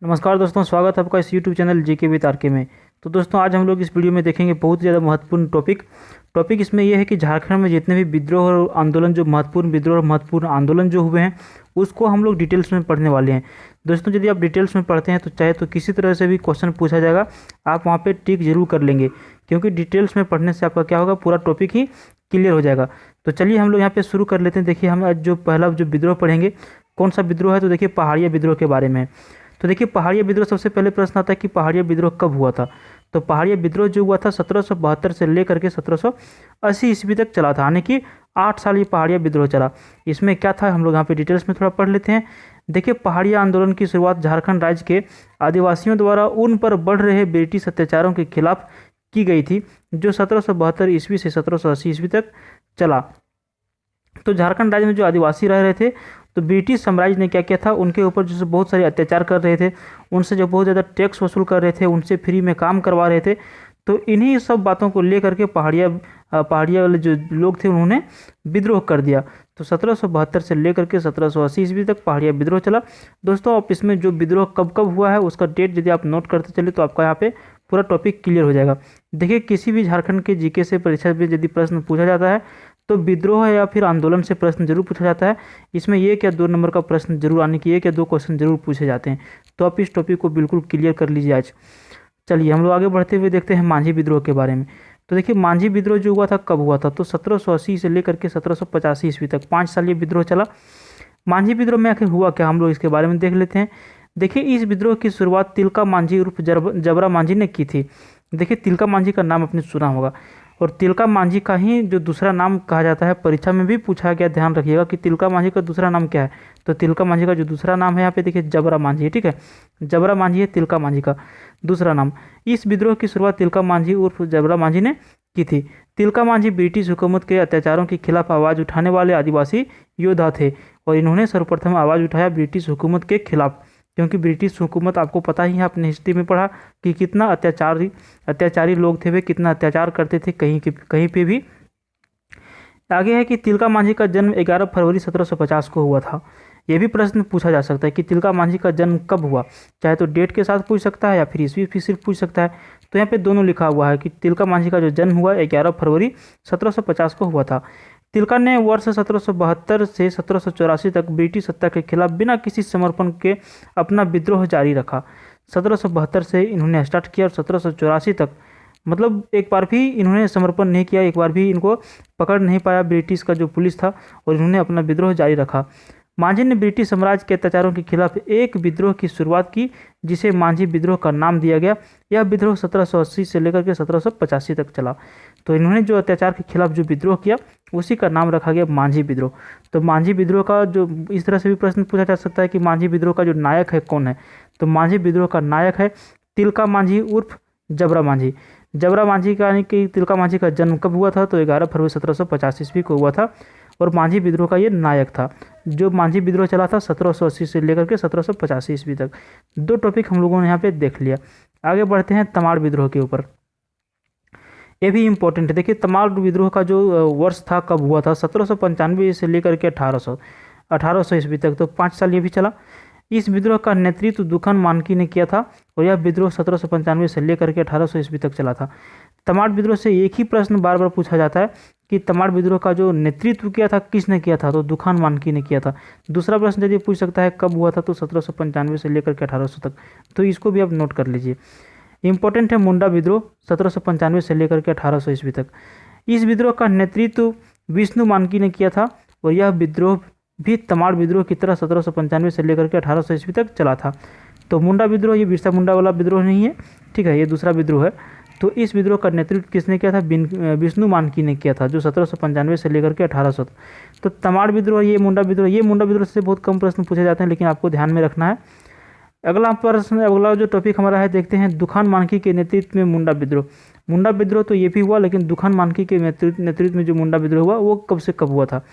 नमस्कार दोस्तों, स्वागत है आपका इस YouTube channel GK with RK में। तो दोस्तों, आज हम लोग इस वीडियो में देखेंगे बहुत ज़्यादा महत्वपूर्ण टॉपिक इसमें यह है कि झारखंड में जितने भी विद्रोह और आंदोलन, जो महत्वपूर्ण विद्रोह और महत्वपूर्ण आंदोलन जो हुए हैं, उसको हम लोग डिटेल्स में पढ़ने वाले हैं। दोस्तों, यदि आप डिटेल्स में पढ़ते हैं तो चाहे तो किसी तरह से भी क्वेश्चन पूछा जाएगा, आप वहाँ पर टिक जरूर कर लेंगे, क्योंकि डिटेल्स में पढ़ने से आपका क्या होगा, पूरा टॉपिक ही क्लियर हो जाएगा। तो चलिए हम लोग यहाँ पे शुरू कर लेते हैं। देखिए, हम आज जो पहला जो विद्रोह पढ़ेंगे, कौन सा विद्रोह है, तो देखिए पहाड़िया विद्रोह के बारे में। तो देखिए, पहाड़िया विद्रोह, सबसे पहले प्रश्न आता है कि पहाड़िया विद्रोह कब हुआ था। तो पहाड़िया विद्रोह जो हुआ था 1772 से लेकर के 1780 ईस्वी तक चला था, यानी कि 8 साल ये पहाड़िया विद्रोह चला। इसमें क्या था, हम लोग यहाँ पे डिटेल्स में थोड़ा पढ़ लेते हैं। देखिए, पहाड़िया आंदोलन की शुरुआत झारखंड राज्य के आदिवासियों द्वारा उन पर बढ़ रहे ब्रिटिश अत्याचारों के खिलाफ की गई थी, जो 1772 ईस्वी से 1780 ईस्वी तक चला। तो झारखंड राज्य में जो आदिवासी रह रहे थे, तो ब्रिटिश साम्राज्य ने क्या किया था, उनके ऊपर जो बहुत सारे अत्याचार कर रहे थे, उनसे जो बहुत ज़्यादा टैक्स वसूल कर रहे थे, उनसे फ्री में काम करवा रहे थे। तो इन्हीं सब बातों को लेकर के पहाड़िया वाले जो लोग थे, उन्होंने विद्रोह कर दिया। तो 1772 से लेकर के 1780 ईस्वी तक पहाड़िया विद्रोह चला। दोस्तों, आप इसमें जो विद्रोह कब कब हुआ है, उसका डेट यदि आप नोट करते चले तो आपका यहाँ पे पूरा टॉपिक क्लियर हो जाएगा। देखिए, किसी भी झारखंड के जीके से परीक्षा में यदि प्रश्न पूछा जाता है, तो विद्रोह या फिर आंदोलन से प्रश्न जरूर पूछा जाता है। इसमें एक या दो नंबर का प्रश्न जरूर आने की, एक या दो क्वेश्चन जरूर पूछे जाते हैं। तो आप इस टॉपिक को बिल्कुल क्लियर कर लीजिए आज। चलिए हम लोग आगे बढ़ते हुए देखते हैं मांझी विद्रोह के बारे में। तो देखिए, मांझी विद्रोह जो हुआ था, कब हुआ था, तो 1780 से लेकर के 1785 ईस्वी तक 5 साल ये विद्रोह चला। मांझी विद्रोह में आखिर हुआ क्या, हम लोग इसके बारे में देख लेते हैं। देखिए, इस विद्रोह की शुरुआत तिलका मांझी उर्फ जबरा मांझी ने की थी। देखिए, तिलका मांझी का नाम आपने सुना होगा, और तिलका मांझी का ही जो दूसरा नाम कहा जाता है, परीक्षा में भी पूछा गया, ध्यान रखिएगा कि तिलका मांझी का दूसरा नाम क्या है। तो तिलका मांझी का जो दूसरा नाम है, यहाँ पे देखिए जबरा मांझी है, ठीक है। जबरा मांझी है तिलका मांझी का दूसरा नाम। इस विद्रोह की शुरुआत तिलका मांझी उर्फ जबरा मांझी ने की थी। तिलका मांझी ब्रिटिश हुकूमत के अत्याचारों के खिलाफ आवाज़ उठाने वाले आदिवासी योद्धा थे, और इन्होंने सर्वप्रथम आवाज़ उठाया ब्रिटिश हुकूमत के खिलाफ। क्योंकि ब्रिटिश हुकूमत, आपको पता ही है, आपने हिस्ट्री में पढ़ा कि कितना अत्याचारी लोग थे, वे कितना अत्याचार करते थे कहीं पे भी। आगे है कि तिलका मांझी का जन्म 11 फरवरी 1750 को हुआ था। यह भी प्रश्न पूछा जा सकता है कि तिलका मांझी का जन्म कब हुआ, चाहे तो डेट के साथ पूछ सकता है या फिर ईस्वी भी सिर्फ पूछ सकता है। तो यहाँ पे दोनों लिखा हुआ है कि तिलका मांझी का जो जन्म हुआ 11 फरवरी 1750 को हुआ था। तिलका ने वर्ष 1772 से 1784 तक ब्रिटिश सत्ता के खिलाफ बिना किसी समर्पण के अपना विद्रोह जारी रखा। 1772 से इन्होंने स्टार्ट किया और 1784 तक, मतलब एक बार भी इन्होंने समर्पण नहीं किया, एक बार भी इनको पकड़ नहीं पाया ब्रिटिश का जो पुलिस था, और इन्होंने अपना विद्रोह जारी रखा। मांझी ने ब्रिटिश साम्राज्य के अत्याचारों के खिलाफ एक विद्रोह की शुरुआत की, जिसे मांझी विद्रोह का नाम दिया गया। यह विद्रोह 1780 से लेकर के 1785 तक चला। तो इन्होंने जो अत्याचार के खिलाफ जो विद्रोह किया, उसी का नाम रखा गया मांझी विद्रोह। तो मांझी विद्रोह का जो, इस तरह से भी प्रश्न पूछा जा सकता है कि मांझी विद्रोह का जो नायक है कौन है। तो मांझी विद्रोह का नायक है तिलका मांझी उर्फ जबरा मांझी। जबरा मांझी का, यानी कि तिलका मांझी का जन्म कब हुआ था, तो 11 फरवरी 1750 ईस्वी को हुआ था, और मांझी विद्रोह का ये नायक था। जो मांझी विद्रोह चला था 1780 से लेकर के 1785 ईस्वी तक। दो टॉपिक हम लोगों ने यहाँ पे देख लिया। आगे बढ़ते हैं तमाड़ विद्रोह के ऊपर। ये भी इम्पोर्टेंट है। देखिए, तमाड़ विद्रोह का जो वर्ष था, कब हुआ था, 1795 से लेकर के 1800 ईस्वी तक, तो 5 साल ये भी चला। इस विद्रोह का नेतृत्व दुखन मानकी ने किया था, और यह विद्रोह 1795 से लेकर के 1800 ईस्वी तक चला था। तमाड़ विद्रोह से एक ही प्रश्न बार बार पूछा जाता है कि तमाड़ विद्रोह का जो नेतृत्व किया था, किसने किया था, तो दुखान मानकी ने किया था। दूसरा प्रश्न यदि पूछ सकता है कब हुआ था, तो 1795 से लेकर के 1800 तक। तो इसको भी आप नोट कर लीजिए। इंपॉर्टेंट है मुंडा विद्रोह 1795 से लेकर के 1800 ईस्वी तक। इस विद्रोह का नेतृत्व विष्णु मानकी ने किया था, और यह विद्रोह भी तमाड़ विद्रोह की तरह 1795 से लेकर के 1800 ईस्वी तक चला था। तो मुंडा विद्रोह ये बिरसा मुंडा वाला विद्रोह नहीं है, ठीक है, ये दूसरा विद्रोह है। तो इस विद्रोह का नेतृत्व किसने किया था, विष्णु मानकी ने किया था, जो 1795 से लेकर के 1800 तक। तो तमाड़ विद्रोह, ये मुंडा विद्रोह से बहुत कम प्रश्न पूछे जाते हैं, लेकिन आपको ध्यान में रखना है। अगला जो टॉपिक हमारा है, देखते हैं दुखान मानकी के नेतृत्व में मुंडा विद्रोह। मुंडा विद्रोह तो ये भी हुआ, लेकिन दुखान मानकी के नेतृत्व में जो मुंडा विद्रोह हुआ, वो कब से कब हुआ था,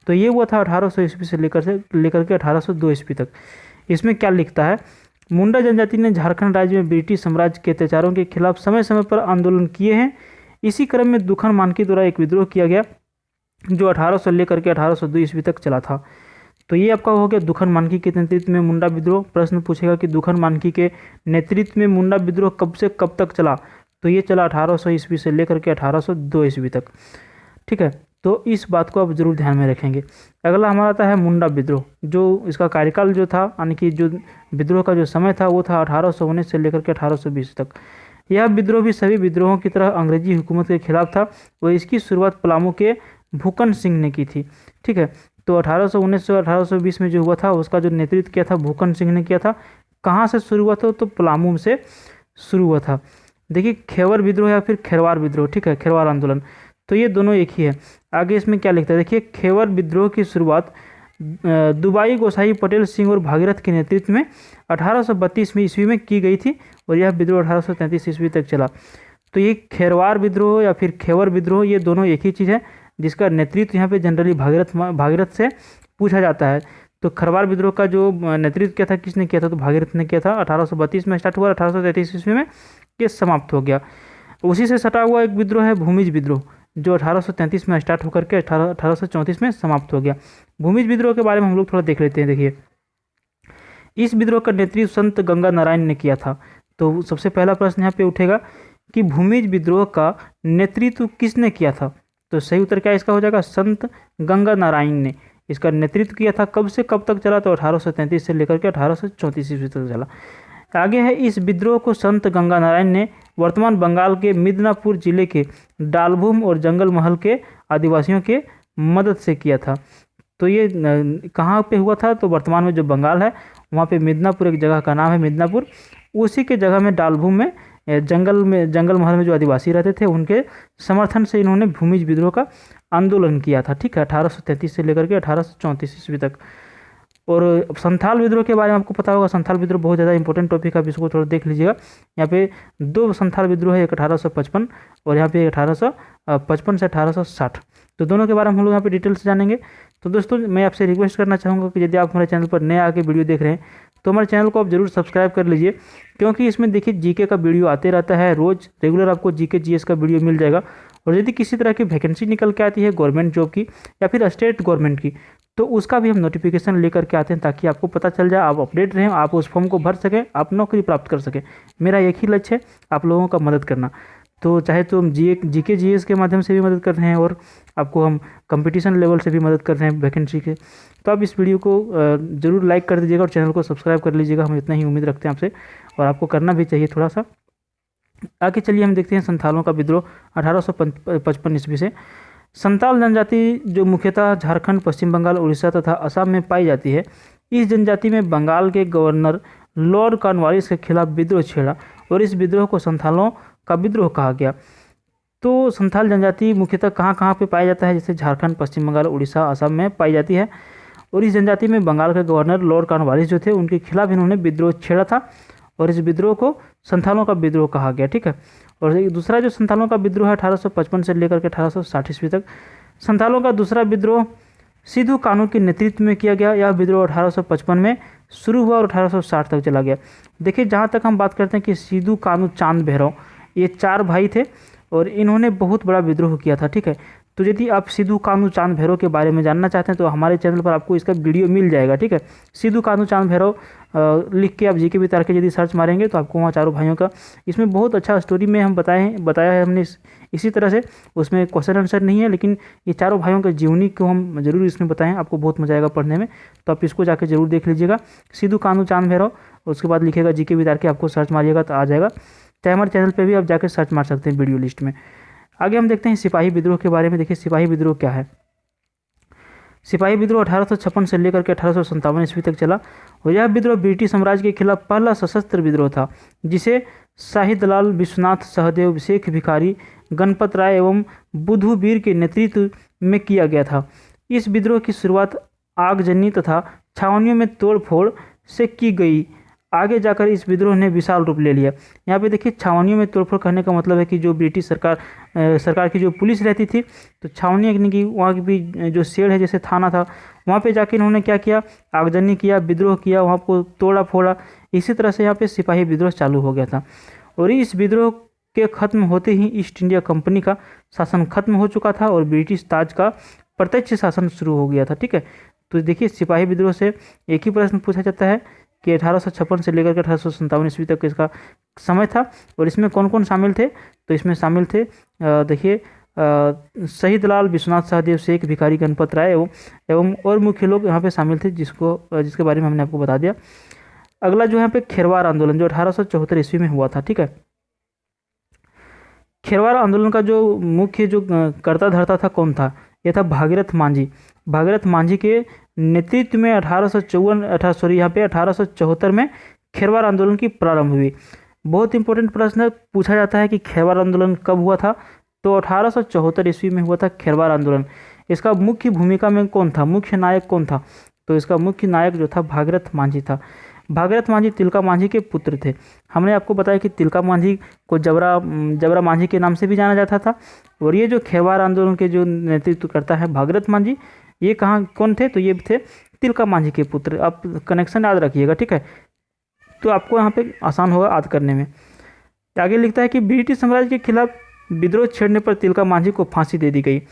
तो ये हुआ था 1800 ईस्वी से लेकर के 1802 ईस्वी तक। इसमें क्या लिखता है, मुंडा जनजाति ने झारखंड राज्य में ब्रिटिश साम्राज्य के अत्याचारों के खिलाफ समय समय पर आंदोलन किए हैं। इसी क्रम में दुखान मानकी द्वारा एक विद्रोह किया गया, जो 1800 लेकर के 1802 ईस्वी तक चला था। तो ये आपका हो गया दुखन मानकी के नेतृत्व में मुंडा विद्रोह। प्रश्न पूछेगा कि दुखन मानकी के नेतृत्व में मुंडा विद्रोह कब से कब तक चला, तो ये चला 1800 ईस्वी से लेकर के 1802 ईस्वी तक। ठीक है, तो इस बात को आप जरूर ध्यान में रखेंगे। अगला हमारा आता है मुंडा विद्रोह, जो इसका कार्यकाल जो था, यानी कि जो विद्रोह का जो समय था वो था 1819 से लेकर के 1820 तक। यह विद्रोह भी सभी विद्रोहों की तरह अंग्रेजी हुकूमत के खिलाफ था और इसकी शुरुआत पलामू के भूकन सिंह ने की थी। ठीक है, तो 1819 से 1820 में जो हुआ था उसका जो नेतृत्व किया था भूकन सिंह ने किया था। कहाँ से शुरू हुआ था, तो पलामू से शुरू हुआ था। देखिए, खेवर विद्रोह या फिर खेरवार विद्रोह, ठीक है, खेरवार आंदोलन, तो ये दोनों एक ही है। आगे इसमें क्या लिखता है, देखिए, खेवर विद्रोह की शुरुआत दुबाई गोसाई पटेल सिंह और भागीरथ के नेतृत्व में 1832 में ईस्वी में की गई थी और यह विद्रोह 1833 ईस्वी तक चला। तो ये खेरवार विद्रोह या फिर खेवर विद्रोह, ये दोनों एक ही चीज़ है, जिसका नेतृत्व यहाँ पे जनरली भागीरथ से पूछा जाता है। तो खरवार विद्रोह का जो नेतृत्व किया था, किसने किया था, तो भागीरथ ने किया था। 1832 में स्टार्ट हुआ, 1833 ईस्वी में ये समाप्त हो गया। उसी से सटा हुआ एक विद्रोह है भूमिज विद्रोह, जो 1833 में स्टार्ट होकर के 1834 में समाप्त हो गया। भूमिज विद्रोह के बारे में हम लोग थोड़ा देख लेते हैं। देखिए, इस विद्रोह का नेतृत्व संत गंगा नारायण ने किया था। तो सबसे पहला प्रश्न यहाँ पे उठेगा कि भूमिज विद्रोह का नेतृत्व किसने किया था, तो सही उत्तर क्या इसका हो जाएगा, संत गंगा नारायण ने इसका नेतृत्व किया था। कब से कब तक चला, तो 1833 से लेकर के 1834 ईस्वी तक चला। आगे है, इस विद्रोह को संत गंगा नारायण ने वर्तमान बंगाल के मिदनापुर जिले के डालभूम और जंगल महल के आदिवासियों के मदद से किया था। तो ये कहाँ पे हुआ था, तो वर्तमान में जो बंगाल है वहाँ पे मिदनापुर, एक जगह का नाम है मिदनापुर, उसी के जगह में डालभूम में जंगल महल में जो आदिवासी रहते थे उनके समर्थन से इन्होंने भूमिज विद्रोह का आंदोलन किया था। ठीक है, 1833 से लेकर के 1834 ईस्वी तक। और संथाल विद्रोह के बारे में आपको पता होगा, संथाल विद्रोह बहुत ज़्यादा इंपॉर्टेंट टॉपिक है, आप इसको थोड़ा देख लीजिएगा। यहाँ पे दो संथाल विद्रोह है, एक 1855 और यहाँ पे 1855 से 1860, तो दोनों के बारे में हम लोग यहाँ पे डिटेल से जानेंगे। तो दोस्तों, मैं आपसे रिक्वेस्ट करना चाहूँगा कि यदि आप हमारे चैनल पर नए आके वीडियो देख रहे हैं तो हमारे चैनल को आप जरूर सब्सक्राइब कर लीजिए, क्योंकि इसमें देखिए जीके का वीडियो आते रहता है, रोज़ रेगुलर आपको जीके जीएस का वीडियो मिल जाएगा। और यदि किसी तरह की वैकेंसी निकल के आती है गवर्नमेंट जॉब की या फिर स्टेट गवर्नमेंट की, तो उसका भी हम नोटिफिकेशन लेकर के आते हैं, ताकि आपको पता चल जाए, आप अपडेट रहें, आप उस फॉर्म को भर सकें, आप नौकरी प्राप्त कर सकें। मेरा एक ही लक्ष्य है, आप लोगों का मदद करना। तो चाहे तो हम जीके जीएस के माध्यम से भी मदद कर रहे हैं और आपको हम कंपटीशन लेवल से भी मदद कर रहे हैं वैकेंसी के। तो आप इस वीडियो को ज़रूर लाइक कर दीजिएगा और चैनल को सब्सक्राइब कर लीजिएगा, हम इतना ही उम्मीद रखते हैं आपसे, और आपको करना भी चाहिए थोड़ा सा। आगे चलिए हम देखते हैं संथालों का विद्रोह 1855 ईस्वी से। संथाल जनजाति जो मुख्यतः झारखंड, पश्चिम बंगाल, उड़ीसा तथा असम में पाई जाती है, इस जनजाति में बंगाल के गवर्नर लॉर्ड कॉर्नवालिस के खिलाफ विद्रोह छेड़ा और इस विद्रोह को संथालों का विद्रोह कहा गया। तो संथाल जनजाति मुख्यतः कहाँ कहाँ पे पाया जाता है, जैसे झारखंड, पश्चिम बंगाल, उड़ीसा, असम में पाई जाती है। और इस जनजाति में बंगाल के गवर्नर लॉर्ड कॉर्नवालिस जो थे उनके खिलाफ इन्होंने विद्रोह छेड़ा था और इस विद्रोह को संथालों का विद्रोह कहा गया। ठीक है, और दूसरा जो संथालों का विद्रोह है 1855 से लेकर के 1860 ईस्वी तक। संथालों का दूसरा विद्रोह सिद्धू कानू के नेतृत्व में किया गया। यह विद्रोह 1855 में शुरू हुआ और 1860 तक चला गया। देखिए, जहाँ तक हम बात करते हैं कि सिद्धू कानू चांद भैरव, ये चार भाई थे और इन्होंने बहुत बड़ा विद्रोह किया था। ठीक है, तो यदि आप सिद्धू कानू चांद भैरव के बारे में जानना चाहते हैं तो हमारे चैनल पर आपको इसका वीडियो मिल जाएगा। ठीक है, सिद्धू कानू चांद भैरव लिख के आप जीके वितार के यदि सर्च मारेंगे तो आपको वहाँ चारों भाइयों का, इसमें बहुत अच्छा स्टोरी में हम बताया है हमने इसी तरह से। उसमें क्वेश्चन आंसर नहीं है, लेकिन ये चारों भाइयों का जीवनी को हम जरूर इसमें बताएं, आपको बहुत मजा आएगा पढ़ने में। तो आप इसको जाकर जरूर देख लीजिएगा, सिद्धू कानू चांद भैरव। उसके बाद लिखेगा जीके वितार के, आपको सर्च मारिएगा तो आ जाएगा। चाहे हमारे चैनल पर भी आप जाकर सर्च मार सकते हैं वीडियो लिस्ट में। आगे हम देखते हैं सिपाही विद्रोह के बारे में। देखिए, सिपाही विद्रोह क्या है। सिपाही विद्रोह 1856 से लेकर के 1857 ईस्वी तक चला और यह विद्रोह ब्रिटिश साम्राज्य के खिलाफ पहला सशस्त्र विद्रोह था, जिसे शाही दलाल विश्वनाथ सहदेव, शेख भिखारी, गणपत राय एवं बुधू वीर के नेतृत्व में किया गया था। इस विद्रोह की शुरुआत आगजनी तथा छावनियों में तोड़फोड़ से की गई। आगे जाकर इस विद्रोह ने विशाल रूप ले लिया। यहाँ पे देखिए, छावनियों में तोड़फोड़ करने का मतलब है कि जो ब्रिटिश सरकार की जो पुलिस रहती थी, तो छावनी यानी कि वहाँ की भी जो शेड है, जैसे थाना था, वहाँ पे जाके इन्होंने क्या किया, आगजनी किया, विद्रोह किया, वहाँ को तोड़ा फोड़ा। इसी तरह से यहाँ पे सिपाही विद्रोह चालू हो गया था और इस विद्रोह के खत्म होते ही ईस्ट इंडिया कंपनी का शासन खत्म हो चुका था और ब्रिटिश ताज का प्रत्यक्ष शासन शुरू हो गया था। ठीक है, तो देखिए सिपाही विद्रोह से एक ही प्रश्न पूछा जाता है कि 1856 से लेकर के 1857 ईस्वी तक इसका समय था। और इसमें कौन कौन शामिल थे? तो इसमें शामिल थे देखिए शहीद लाल, विश्वनाथ सहदेव शेख, भिखारी गणपत राय एवं और मुख्य लोग यहाँ पे शामिल थे, जिसके बारे में हमने आपको बता दिया। अगला जो यहाँ पे खेरवार आंदोलन जो 1874 ईस्वी में हुआ था, ठीक है। खेरवार आंदोलन का जो मुख्य जो कर्ता धर्ता था कौन था? यह था भागीरथ मांझी। भागीरथ मांझी के नेतृत्व में 1874 में खेरवार आंदोलन की प्रारंभ हुई। बहुत इंपॉर्टेंट प्रश्न पूछा जाता है कि खेरवार आंदोलन कब हुआ था? तो 1874 ईस्वी में हुआ था खेरवार आंदोलन। इसका मुख्य भूमिका में कौन था? मुख्य नायक कौन था? तो इसका मुख्य नायक जो था भागीरथ मांझी था। भागीरथ मांझी तिलका मांझी के पुत्र थे। हमने आपको बताया कि तिलका मांझी को जबरा मांझी के नाम से भी जाना जाता था। और ये जो खेरवार आंदोलन के जो नेतृत्व करता है भागीरथ मांझी, ये कौन थे? तो ये थे तिलका मांझी के पुत्र। आप कनेक्शन याद रखिएगा, ठीक है, तो आपको यहाँ पे आसान होगा याद करने में। आगे लिखता है कि ब्रिटिश साम्राज्य के खिलाफ विद्रोह छेड़ने पर तिलका मांझी को फांसी दे दी गई।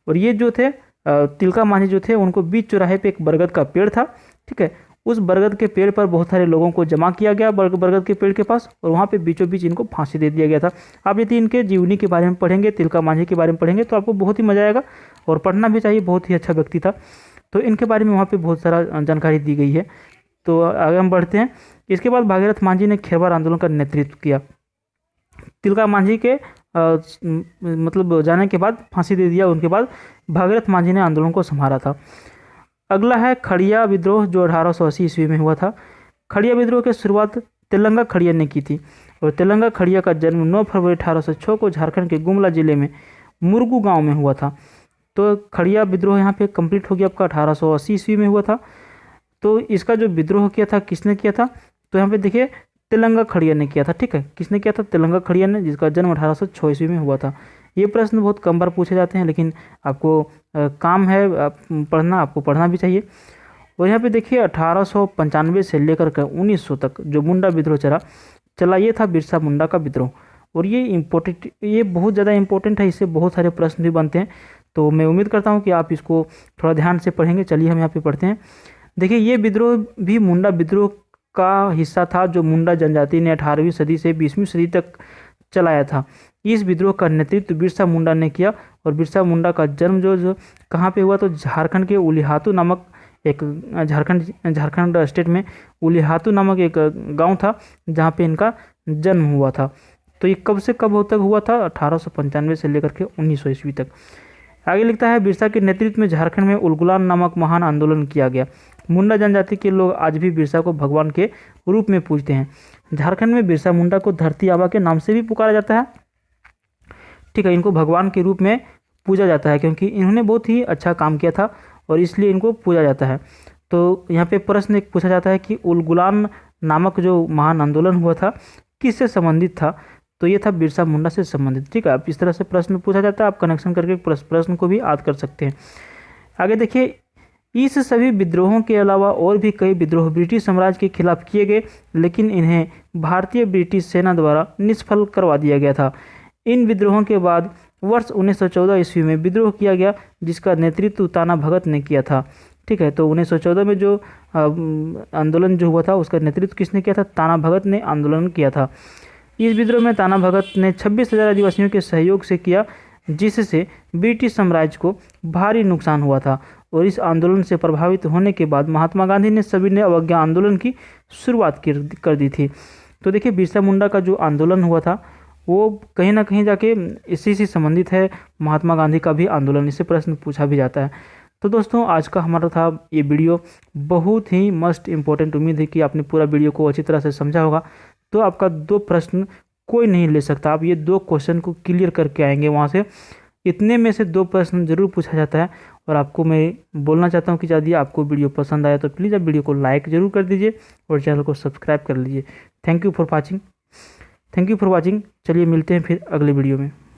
और ये जो थे तिलका मांझी जो थे, उनको बीच चौराहे पे एक बरगद का पेड़ था, ठीक है। उस बरगद के पेड़ पर बहुत सारे लोगों को जमा किया गया बरगद के पेड़ के पास, और वहाँ पे बीचों बीच इनको फांसी दे दिया गया था। आप यदि इनके जीवनी के बारे में पढ़ेंगे, तिलका मांझी के बारे में पढ़ेंगे, तो आपको बहुत ही मजा आएगा और पढ़ना भी चाहिए। बहुत ही अच्छा व्यक्ति था। तो इनके बारे में वहाँ पे बहुत सारा जानकारी दी गई है। तो आगे हम बढ़ते हैं। इसके बाद भागीरथ मांझी ने खेरवार आंदोलन का नेतृत्व किया। तिलका मांझी के मतलब जाने के बाद फांसी दे दिया, उनके बाद भागीरथ मांझी ने आंदोलन को संभाला था। अगला है खड़िया विद्रोह जो 1880 ईस्वी में हुआ था। खड़िया विद्रोह की शुरुआत तेलंगा खड़िया ने की थी। और तेलंगा खड़िया का जन्म 9 फरवरी 1806 को झारखंड के गुमला जिले में मुरगू गांव में हुआ था। तो खड़िया विद्रोह यहाँ पे कंप्लीट हो गया आपका 1880 ईस्वी में हुआ था। तो इसका जो विद्रोह किया था किसने किया था? तो यहाँ पे देखिए तेलंगा खड़िया ने किया था, ठीक है। किसने किया था? तेलंगा खड़िया ने, जिसका जन्म 1806 ईस्वी में हुआ था। ये प्रश्न बहुत कम बार पूछे जाते हैं, लेकिन आपको काम है पढ़ना, आपको पढ़ना भी चाहिए। और यहाँ पे देखिए 1895 से लेकर के 1900 तक जो मुंडा विद्रोह चला ये था बिरसा मुंडा का विद्रोह। और ये बहुत ज़्यादा इंपॉर्टेंट है, इससे बहुत सारे प्रश्न भी बनते हैं। तो मैं उम्मीद करता हूँ कि आप इसको थोड़ा ध्यान से पढ़ेंगे। चलिए हम यहाँ पे पढ़ते हैं। देखिए ये विद्रोह भी मुंडा विद्रोह का हिस्सा था, जो मुंडा जनजाति ने 18वीं सदी से 20वीं सदी तक चलाया था। इस विद्रोह का नेतृत्व बिरसा मुंडा ने किया। और बिरसा मुंडा का जन्म जो कहाँ पे हुआ? तो झारखंड के उलिहातू नामक एक झारखंड स्टेट में उलिहातू नामक एक गांव था, जहाँ पे इनका जन्म हुआ था। तो ये कब से कब तक हुआ था? 1895 से लेकर के 1900 ईस्वी तक। आगे लिखता है बिरसा के नेतृत्व में झारखंड में उलगुलान नामक महान आंदोलन किया गया। मुंडा जनजाति के लोग आज भी बिरसा को भगवान के रूप में पूजते हैं। झारखंड में बिरसा मुंडा को धरती आबा के नाम से भी पुकारा जाता है, ठीक है। इनको भगवान के रूप में पूजा जाता है, क्योंकि इन्होंने बहुत ही अच्छा काम किया था और इसलिए इनको पूजा जाता है। तो यहाँ पे प्रश्न एक पूछा जाता है कि उलगुलान नामक जो महान आंदोलन हुआ था किससे संबंधित था? तो ये था बिरसा मुंडा से संबंधित, ठीक है। आप इस तरह से प्रश्न पूछा जाता है, आप कनेक्शन करके प्रश्न को भी याद कर सकते हैं। आगे देखिए, इस सभी विद्रोहों के अलावा और भी कई विद्रोह ब्रिटिश साम्राज्य के खिलाफ किए गए, लेकिन इन्हें भारतीय ब्रिटिश सेना द्वारा निष्फल करवा दिया गया था। इन विद्रोहों के बाद वर्ष 1914 ईस्वी में विद्रोह किया गया, जिसका नेतृत्व ताना भगत ने किया था, ठीक है। तो 1914 में जो आंदोलन जो हुआ था उसका नेतृत्व किसने किया था? ताना भगत ने आंदोलन किया था। इस विद्रोह में ताना भगत ने 26,000 आदिवासियों के सहयोग से किया, जिससे ब्रिटिश साम्राज्य को भारी नुकसान हुआ था। और इस आंदोलन से प्रभावित होने के बाद महात्मा गांधी ने सविनय अवज्ञा आंदोलन की शुरुआत कर दी थी। तो देखिए बिरसा मुंडा का जो आंदोलन हुआ था वो कहीं ना कहीं जाके इसी से संबंधित है। महात्मा गांधी का भी आंदोलन, इससे प्रश्न पूछा भी जाता है। तो दोस्तों आज का हमारा था ये वीडियो बहुत ही मस्ट इम्पोर्टेंट। उम्मीद है कि आपने पूरा वीडियो को अच्छी तरह से समझा होगा। तो आपका 2 प्रश्न कोई नहीं ले सकता, आप ये 2 क्वेश्चन को क्लियर करके आएंगे वहाँ से। इतने में से 2 प्रश्न जरूर पूछा जाता है। और आपको मैं बोलना चाहता हूँ कि यदि आपको वीडियो पसंद आया तो प्लीज़ आप वीडियो को लाइक ज़रूर कर दीजिए और चैनल को सब्सक्राइब कर लीजिए। Thank you for watching. चलिए मिलते हैं फिर अगले वीडियो में।